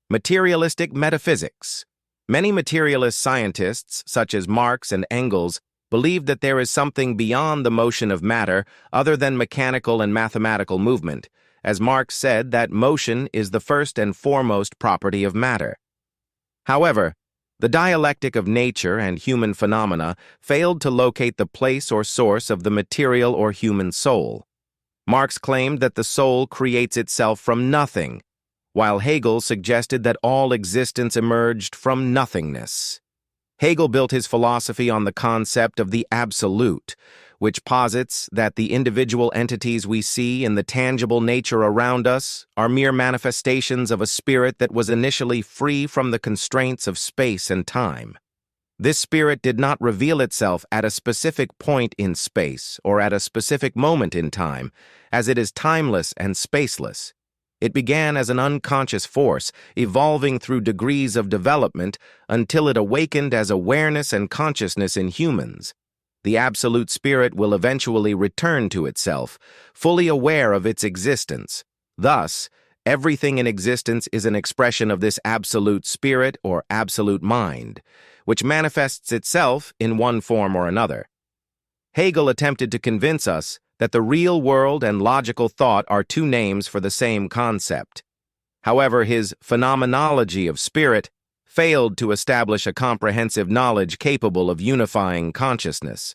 Materialistic Metaphysics. Many materialist scientists, such as Marx and Engels, believed that there is something beyond the motion of matter other than mechanical and mathematical movement, as Marx said that motion is the first and foremost property of matter. However, the dialectic of nature and human phenomena failed to locate the place or source of the material or human soul. Marx claimed that the soul creates itself from nothing, while Hegel suggested that all existence emerged from nothingness. Hegel built his philosophy on the concept of the absolute, which posits that the individual entities we see in the tangible nature around us are mere manifestations of a spirit that was initially free from the constraints of space and time. This spirit did not reveal itself at a specific point in space or at a specific moment in time, as it is timeless and spaceless. It began as an unconscious force, evolving through degrees of development until it awakened as awareness and consciousness in humans. The absolute spirit will eventually return to itself, fully aware of its existence. Thus, everything in existence is an expression of this absolute spirit or absolute mind, which manifests itself in one form or another. Hegel attempted to convince us that the real world and logical thought are two names for the same concept. However, his phenomenology of spirit failed to establish a comprehensive knowledge capable of unifying consciousness.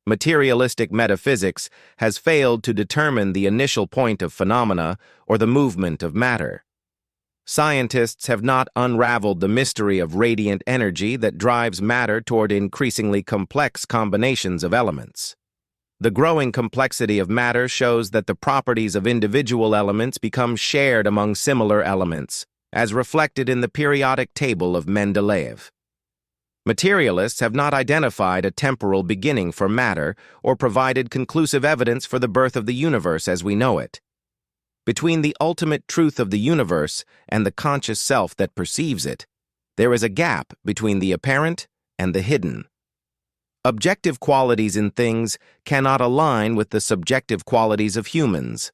Materialistic metaphysics has failed to determine the initial point of phenomena or the movement of matter. Scientists have not unraveled the mystery of radiant energy that drives matter toward increasingly complex combinations of elements. The growing complexity of matter shows that the properties of individual elements become shared among similar elements, as reflected in the periodic table of Mendeleev. Materialists have not identified a temporal beginning for matter or provided conclusive evidence for the birth of the universe as we know it. Between the ultimate truth of the universe and the conscious self that perceives it, there is a gap between the apparent and the hidden. Objective qualities in things cannot align with the subjective qualities of humans.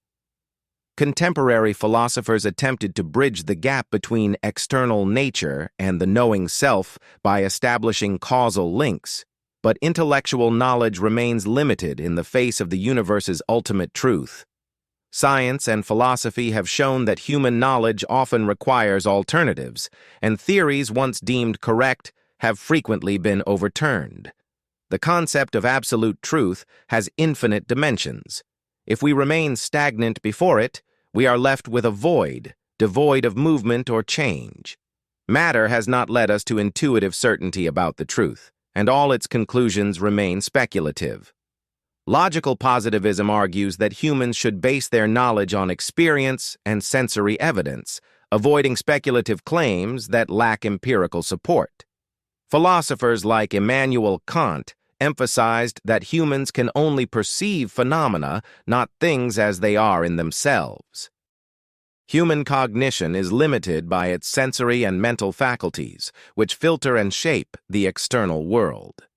Contemporary philosophers attempted to bridge the gap between external nature and the knowing self by establishing causal links, but intellectual knowledge remains limited in the face of the universe's ultimate truth. Science and philosophy have shown that human knowledge often requires alternatives, and theories once deemed correct have frequently been overturned. The concept of absolute truth has infinite dimensions. If we remain stagnant before it, we are left with a void, devoid of movement or change. Matter has not led us to intuitive certainty about the truth, and all its conclusions remain speculative. Logical positivism argues that humans should base their knowledge on experience and sensory evidence, avoiding speculative claims that lack empirical support. Philosophers like Immanuel Kant emphasized that humans can only perceive phenomena, not things as they are in themselves. Human cognition is limited by its sensory and mental faculties, which filter and shape the external world.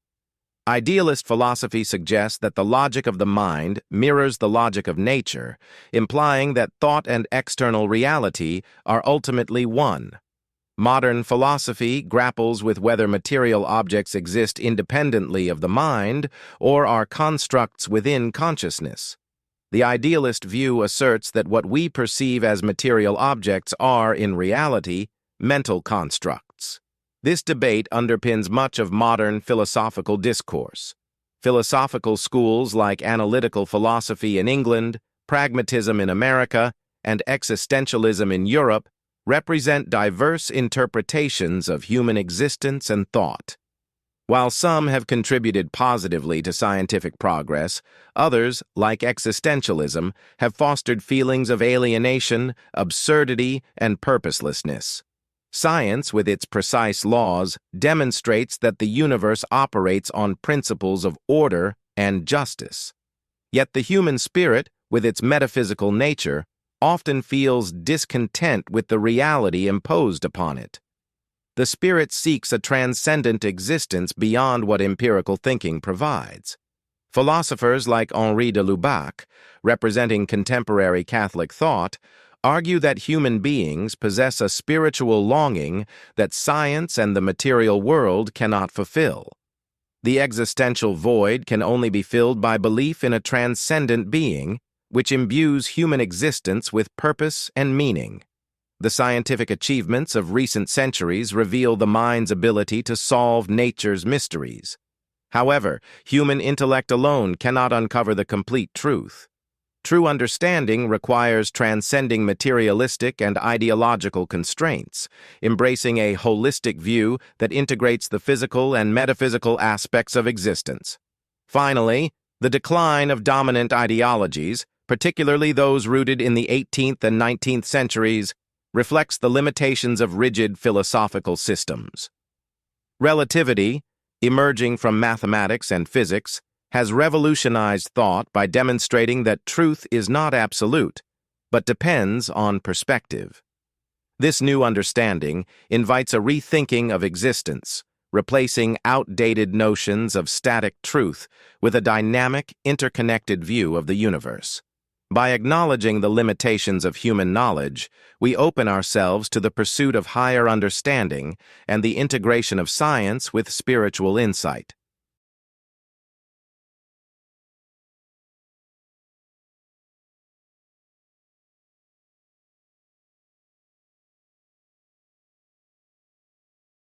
Idealist philosophy suggests that the logic of the mind mirrors the logic of nature, implying that thought and external reality are ultimately one. Modern philosophy grapples with whether material objects exist independently of the mind or are constructs within consciousness. The idealist view asserts that what we perceive as material objects are, in reality, mental constructs. This debate underpins much of modern philosophical discourse. Philosophical schools like analytical philosophy in England, pragmatism in America, and existentialism in Europe represent diverse interpretations of human existence and thought. While some have contributed positively to scientific progress, others, like existentialism, have fostered feelings of alienation, absurdity, and purposelessness. Science, with its precise laws, demonstrates that the universe operates on principles of order and justice. Yet the human spirit, with its metaphysical nature, often feels discontent with the reality imposed upon it. The spirit seeks a transcendent existence beyond what empirical thinking provides. Philosophers like Henri de Lubac, representing contemporary Catholic thought, argue that human beings possess a spiritual longing that science and the material world cannot fulfill. The existential void can only be filled by belief in a transcendent being, which imbues human existence with purpose and meaning. The scientific achievements of recent centuries reveal the mind's ability to solve nature's mysteries. However, human intellect alone cannot uncover the complete truth. True understanding requires transcending materialistic and ideological constraints, embracing a holistic view that integrates the physical and metaphysical aspects of existence. Finally, the decline of dominant ideologies, particularly those rooted in the 18th and 19th centuries, reflects the limitations of rigid philosophical systems. Relativity, emerging from mathematics and physics, has revolutionized thought by demonstrating that truth is not absolute, but depends on perspective. This new understanding invites a rethinking of existence, replacing outdated notions of static truth with a dynamic, interconnected view of the universe. By acknowledging the limitations of human knowledge, we open ourselves to the pursuit of higher understanding and the integration of science with spiritual insight.